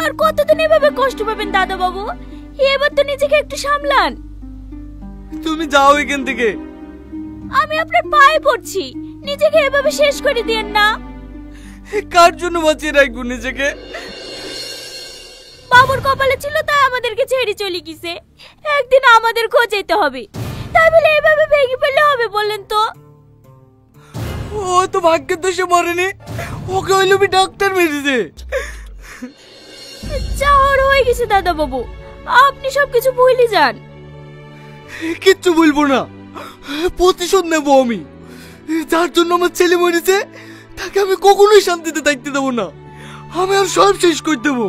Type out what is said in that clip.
আর কতদিন এভাবে কষ্ট পাবেন দাদা বাবু? এবার তো নিজেকে একটু সামলান। তুমি যাও এখান থেকে। আমি আপনার পায়ে পড়ছি, নিজেকে এভাবে শেষ করে দিয়েন না। কার জন্য বাঁচিয়ে রাখবো নিজেকে? বাবুর কপালে ছিল তাই আমাদেরকে ছেড়ে চলে গেছে, একদিন আমাদের খোঁজ যেতে হবে। তাই বলে এভাবে ভেঙে ফেললে হবে বলেন তো? ও তো ভাগ্যের দোষে মরেনি, ওকে হইলো ডাক্তার মেরেছে। যা হওয়ার হয়ে গেছে দাদা বাবু, আপনি সবকিছু ভুলে যান। কিচ্ছু বলবো না, প্রতিশোধ নেবো আমি। যার জন্য আমার ছেলে মরেছে তাকে আমি কখনোই শান্তিতে থাকতে দেবো না। আমি আর সব শেষ করে দেবো।